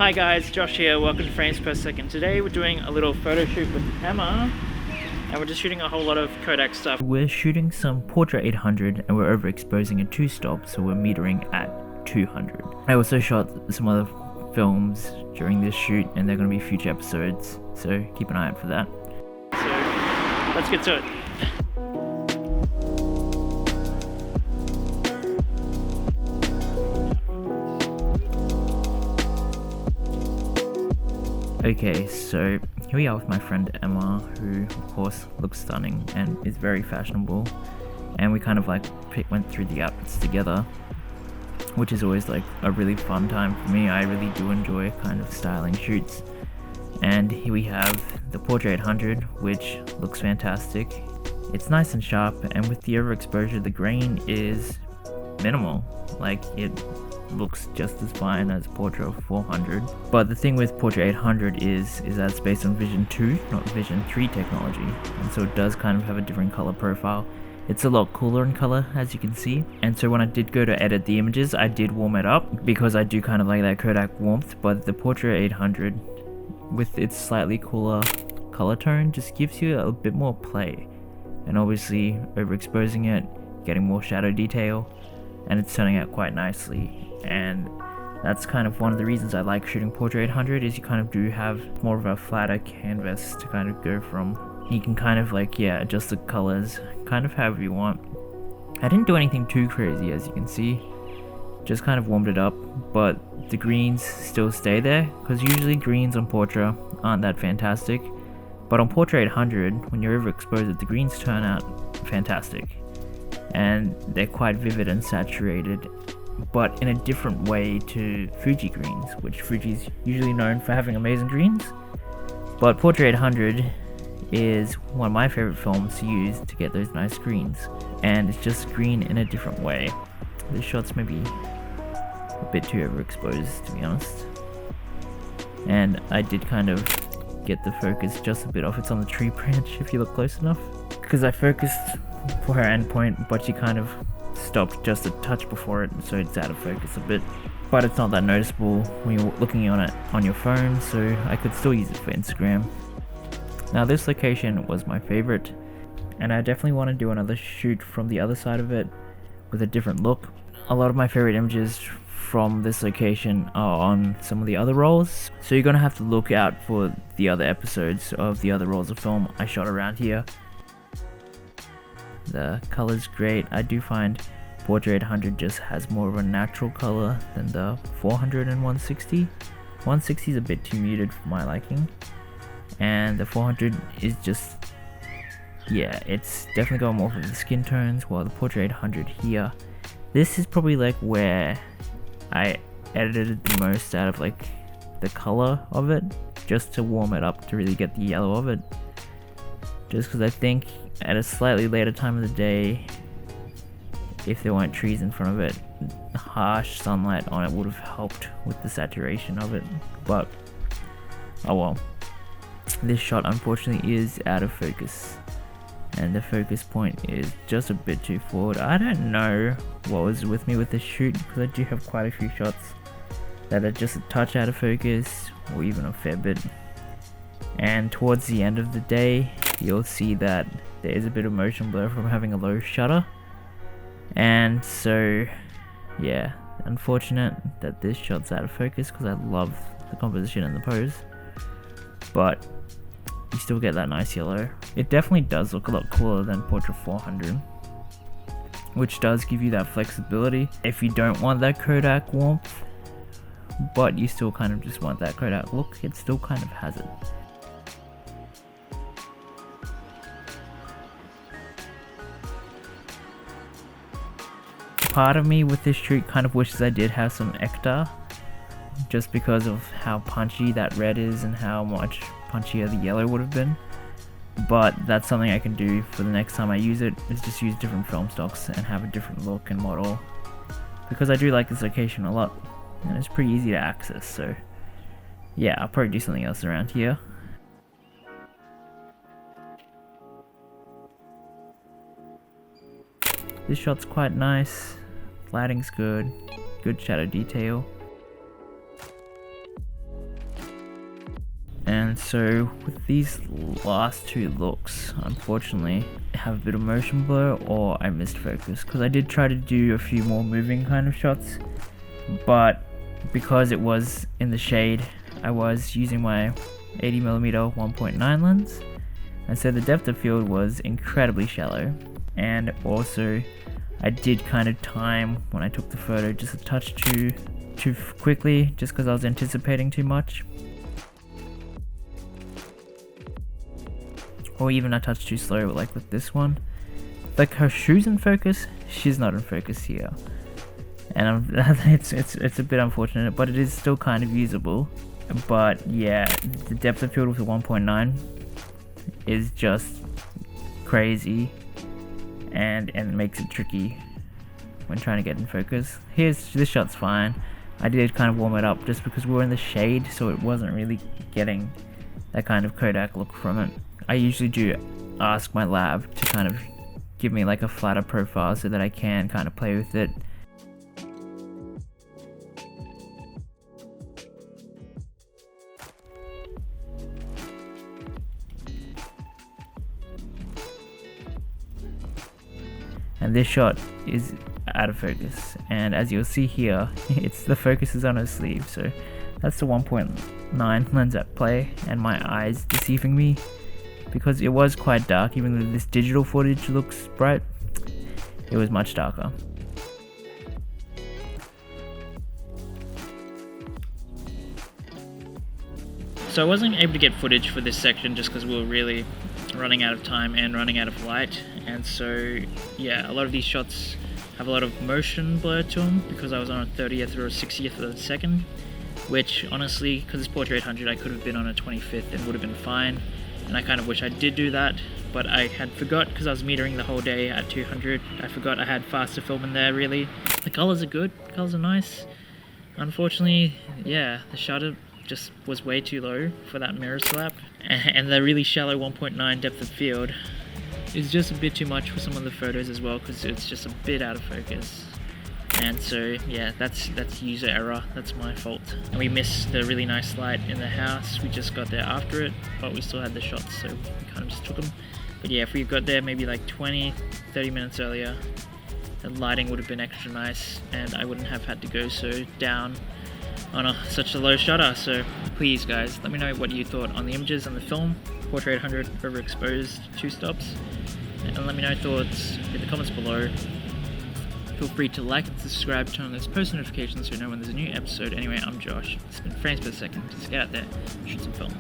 Hi guys, Josh here, welcome to Frames Per Second. Today we're doing a little photo shoot with Emma, and we're just shooting a whole lot of Kodak stuff. We're shooting some Portra 800 and we're overexposing at 2 stops, so we're metering at 200. I also shot some other films during this shoot and they're going to be future episodes, so keep an eye out for that. So, let's get to it. Okay, so here we are with my friend Emma, who of course looks stunning and is very fashionable, and we kind of like went through the outfits together, which is always like a really fun time for me. I really do enjoy kind of styling shoots. And here we have the Portra 800, which looks fantastic. It's nice and sharp, and with the overexposure the grain is minimal, like it looks just as fine as Portra 400. But the thing with Portra 800 is that it's based on Vision 2, not Vision 3 technology, and so it does kind of have a different color profile. It's a lot cooler in color, as you can see, and so when I did go to edit the images, I did warm it up because I do kind of like that Kodak warmth. But the Portra 800, with its slightly cooler color tone, just gives you a bit more play, and obviously overexposing it, getting more shadow detail, and it's turning out quite nicely. And that's kind of one of the reasons I like shooting Portra 800, is you kind of do have more of a flatter canvas to kind of go from. You can kind of like, yeah, adjust the colors kind of however you want. I didn't do anything too crazy, as you can see, just kind of warmed it up, but the greens still stay there, because usually greens on Portra aren't that fantastic, but on Portra 800, when you're overexposed, the greens turn out fantastic, and they're quite vivid and saturated, but in a different way to Fuji greens, which Fuji's usually known for having amazing greens. But Portra 800 is one of my favorite films to use to get those nice greens, and it's just green in a different way. The shot's maybe a bit too overexposed, to be honest, and I did kind of get the focus just a bit off. It's on the tree branch if you look close enough, because I focused for her endpoint, but she kind of stopped just a touch before it, so it's out of focus a bit, but it's not that noticeable when you're looking on it on your phone, so I could still use it for Instagram. Now this location was my favorite, and I definitely want to do another shoot from the other side of it with a different look. A lot of my favorite images from this location are on some of the other rolls, so you're gonna have to look out for the other episodes of the other rolls of film I shot around here. The color's great. I do find Portra 800 just has more of a natural color than the 400 and 160. 160 is a bit too muted for my liking, and the 400 is just, yeah, it's definitely got more of the skin tones, while the Portra 800 here, this is probably like where I edited the most out of like the color of it, just to warm it up to really get the yellow of it, just because I think at a slightly later time of the day, if there weren't trees in front of it, harsh sunlight on it would have helped with the saturation of it. But oh well. This shot unfortunately is out of focus, and the focus point is just a bit too forward. I don't know what was with me with this shoot, because I do have quite a few shots that are just a touch out of focus, or even a fair bit. And towards the end of the day, you'll see that there is a bit of motion blur from having a low shutter, and so yeah, unfortunate that this shot's out of focus, because I love the composition and the pose, but you still get that nice yellow. It definitely does look a lot cooler than Portra 400, which does give you that flexibility if you don't want that Kodak warmth, but you still kind of just want that Kodak look. It still kind of has it. Part of me with this shoot kind of wishes I did have some Ecta, just because of how punchy that red is and how much punchier the yellow would have been. But that's something I can do for the next time I use it, is just use different film stocks and have a different look and model, because I do like this location a lot and it's pretty easy to access. So yeah, I'll probably do something else around here. This shot's quite nice, lighting's good shadow detail. And so with these last two looks, unfortunately, I have a bit of motion blur or I missed focus, because I did try to do a few more moving kind of shots, but because it was in the shade, I was using my 80mm 1.9 lens, and so the depth of field was incredibly shallow. And also I did kind of time when I took the photo just a touch too quickly, just because I was anticipating too much, or even a touch too slow, like with this one. Like, her shoe's in focus, she's not in focus here, and it's a bit unfortunate, but it is still kind of usable. But yeah, the depth of field with the 1.9 is just crazy, and it makes it tricky when trying to get in focus. This shot's fine. I did kind of warm it up just because we were in the shade, so it wasn't really getting that kind of Kodak look from it. I usually do ask my lab to kind of give me like a flatter profile so that I can kind of play with it. And this shot is out of focus, and as you'll see here, the focus is on her sleeve, so that's the 1.9 lens at play, and my eyes deceiving me, because it was quite dark. Even though this digital footage looks bright, it was much darker. So I wasn't able to get footage for this section just because we were really running out of time and running out of light, and so yeah, a lot of these shots have a lot of motion blur to them because I was on a 30th or a 60th of a second, which honestly, because it's Portra 800, I could have been on a 25th and would have been fine, and I kind of wish I did do that, but I had forgot because I was metering the whole day at 200. I forgot I had faster film in there. Really, the colors are good, the colors are nice. Unfortunately, yeah, the shutter just was way too low for that mirror slap, and the really shallow 1.9 depth of field is just a bit too much for some of the photos as well, because it's just a bit out of focus. And so yeah, that's user error, that's my fault. And we missed the really nice light in the house. We just got there after it, but we still had the shots, so we kind of just took them. But yeah, if we got there maybe like 20-30 minutes earlier, the lighting would have been extra nice, and I wouldn't have had to go so down on such a low shutter. So please guys, let me know what you thought on the images and the film. Portra 800 overexposed 2 stops, and let me know thoughts in the comments below. Feel free to like and subscribe, turn on those post notifications so you know when there's a new episode. Anyway, I'm Josh. It's been Frames per Second. Just get out there, shoot some film.